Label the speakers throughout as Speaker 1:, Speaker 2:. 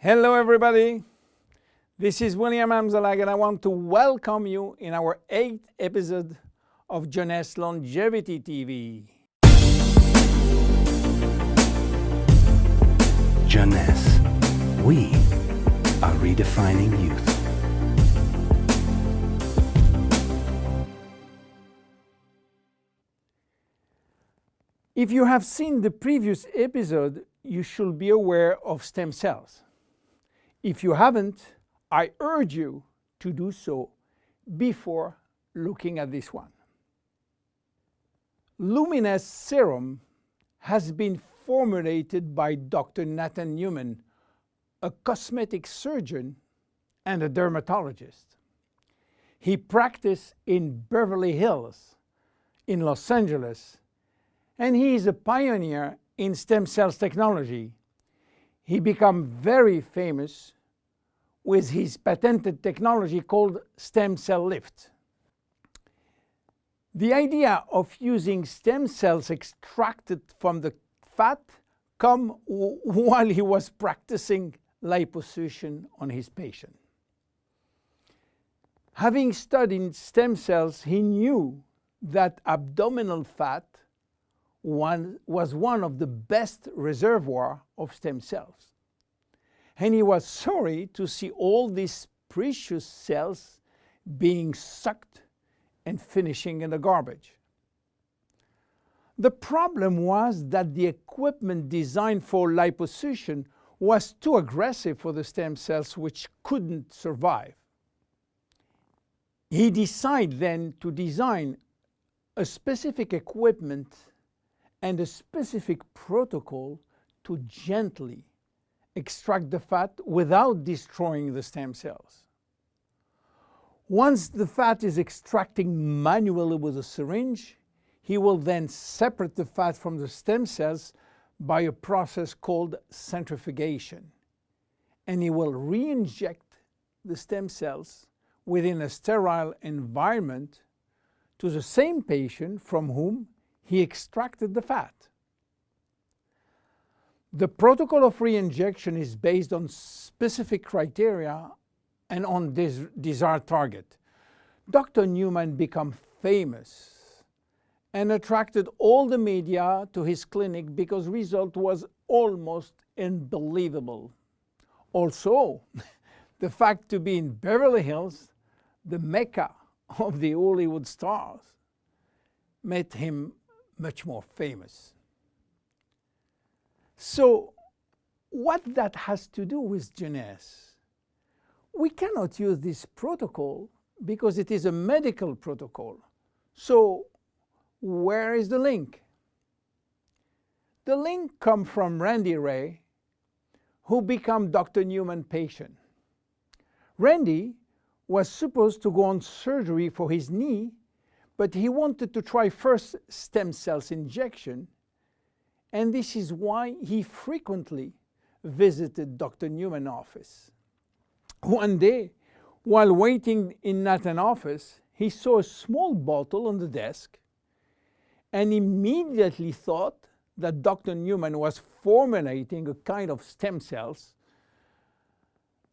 Speaker 1: Hello everybody, this is William Amzalag and I want to welcome you in our 8th episode of Jeunesse Longevity TV.
Speaker 2: Jeunesse, we are redefining youth.
Speaker 1: If you have seen the previous episode, you should be aware of stem cells. If you haven't, I urge you to do so before looking at this one. Luminous serum has been formulated by Dr. Nathan Newman, a cosmetic surgeon and a dermatologist. He practiced in Beverly Hills, in Los Angeles, and he is a pioneer in stem cells technology. He became very famous with his patented technology called stem cell lift. The idea of using stem cells extracted from the fat came while he was practicing liposuction on his patient. Having studied stem cells, he knew that abdominal fat was one of the best reservoirs of stem cells. And he was sorry to see all these precious cells being sucked and finishing in the garbage. The problem was that the equipment designed for liposuction was too aggressive for the stem cells, which couldn't survive. He decided then to design a specific equipment and a specific protocol to gently extract the fat without destroying the stem cells. Once the fat is extracted manually with a syringe, he will then separate the fat from the stem cells by a process called centrifugation. And he will re-inject the stem cells within a sterile environment to the same patient from whom he extracted the fat. The protocol of re-injection is based on specific criteria and on this desired target. Dr. Newman became famous and attracted all the media to his clinic because result was almost unbelievable. Also, the fact to be in Beverly Hills, the mecca of the Hollywood stars, made him much more famous. So, what that has to do with Jeunesse? We cannot use this protocol because it is a medical protocol. So, where is the link? The link comes from Randy Ray, who became Dr. Newman's patient. Randy was supposed to go on surgery for his knee, but he wanted to try first stem cells injection, and this is why he frequently visited Dr. Newman's office. One day, while waiting in Nathan's office, he saw a small bottle on the desk and immediately thought that Dr. Newman was formulating a kind of stem cells,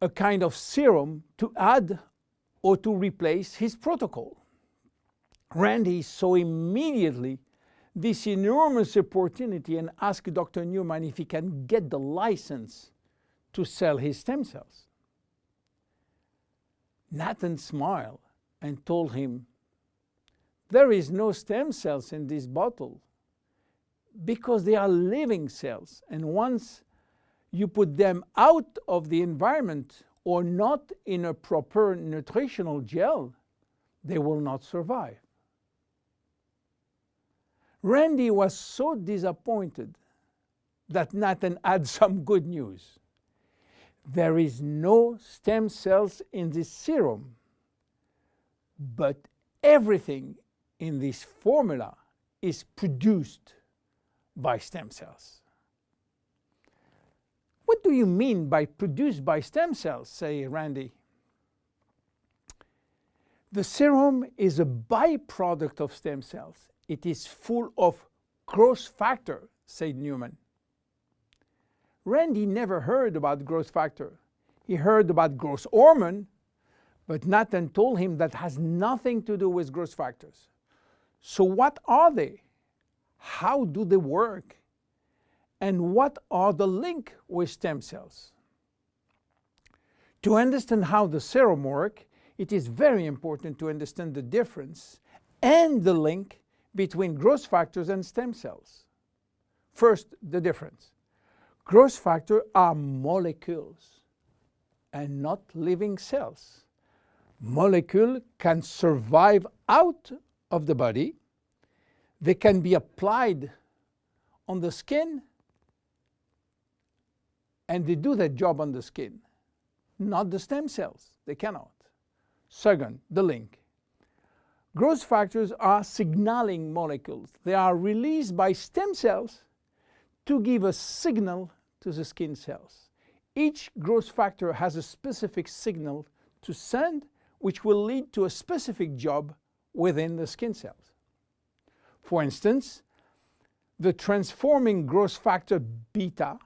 Speaker 1: a kind of serum to add or to replace his protocol. Randy saw immediately this enormous opportunity and asked Dr. Newman if he can get the license to sell his stem cells. Nathan smiled and told him, "There is no stem cells in this bottle because they are living cells, and once you put them out of the environment or not in a proper nutritional gel, they will not survive." Randy was so disappointed that Nathan had some good news. There is no stem cells in this serum, but everything in this formula is produced by stem cells. What do you mean by produced by stem cells, say Randy? The serum is a byproduct of stem cells. It is full of growth factor, said Newman. Randy never heard about growth factor. He heard about growth hormone, but Nathan told him that has nothing to do with growth factors. So what are they? How do they work? And what are the link with stem cells? To understand how the serum works, it is very important to understand the difference and the link between growth factors and stem cells. First, the difference. Growth factors are molecules and not living cells. Molecules can survive out of the body. They can be applied on the skin, and they do their job on the skin. Not the stem cells. They cannot. Second, the link. Growth factors are signaling molecules. They are released by stem cells to give a signal to the skin cells. Each growth factor has a specific signal to send, which will lead to a specific job within the skin cells. For instance, the transforming growth factor beta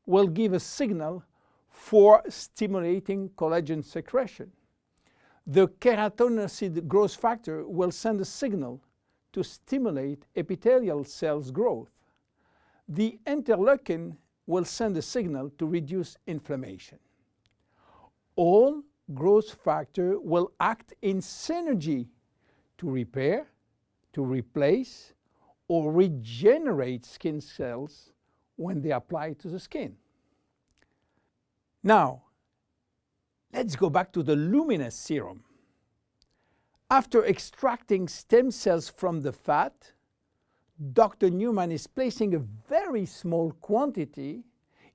Speaker 1: will give a signal for stimulating collagen secretion. The keratinocyte growth factor will send a signal to stimulate epithelial cells growth. The interleukin will send a signal to reduce inflammation. All growth factors will act in synergy to repair, to replace, or regenerate skin cells when they apply to the skin. Now, let's go back to the Luminous serum. After extracting stem cells from the fat, Dr. Newman is placing a very small quantity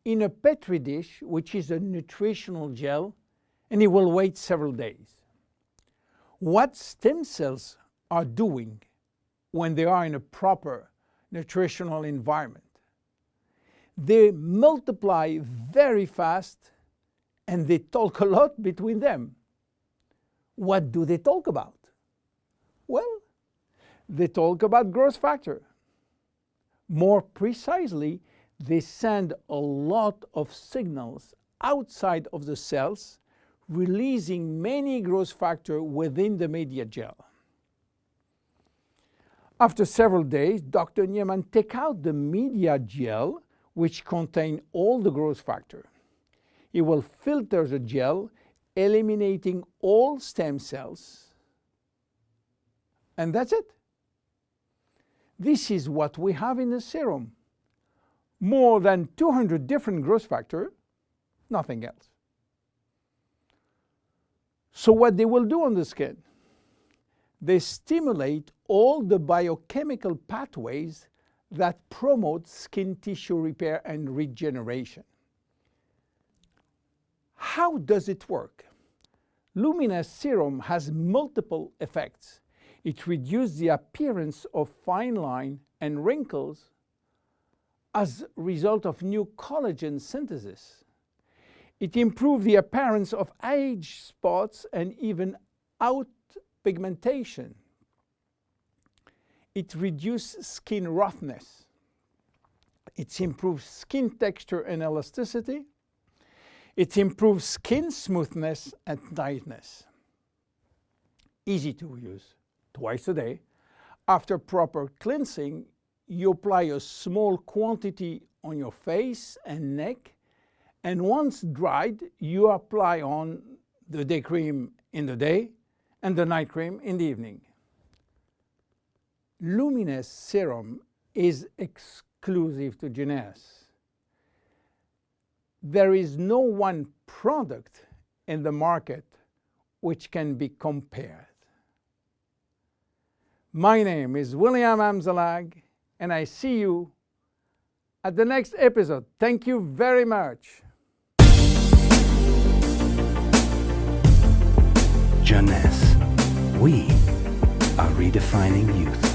Speaker 1: in a Petri dish, which is a nutritional gel, and he will wait several days. What stem cells are doing when they are in a proper nutritional environment? They multiply very fast and they talk a lot between them. What do they talk about? Well, they talk about growth factor. More precisely, they send a lot of signals outside of the cells, releasing many growth factors within the media gel. After several days, Dr. Newman takes out the media gel, which contains all the growth factor. He will filter the gel, eliminating all stem cells, and that's it. This is what we have in the serum. More than 200 different growth factors, nothing else. So what they will do on the skin? They stimulate all the biochemical pathways that promote skin tissue repair and regeneration. How does it work? Luminous serum has multiple effects. It reduces the appearance of fine lines and wrinkles as a result of new collagen synthesis. It improves the appearance of age spots and even out pigmentation. It reduces skin roughness. It improves skin texture and elasticity. It improves skin smoothness and tightness. Easy to use. Twice a day. After proper cleansing, you apply a small quantity on your face and neck, and once dried, you apply on the day cream in the day and the night cream in the evening. Luminous serum is exclusive to Jeunesse. There is no one product in the market which can be compared. My name is William Amzalag, and I see you at the next episode. Thank you very much.
Speaker 2: Jeunesse. We are redefining youth.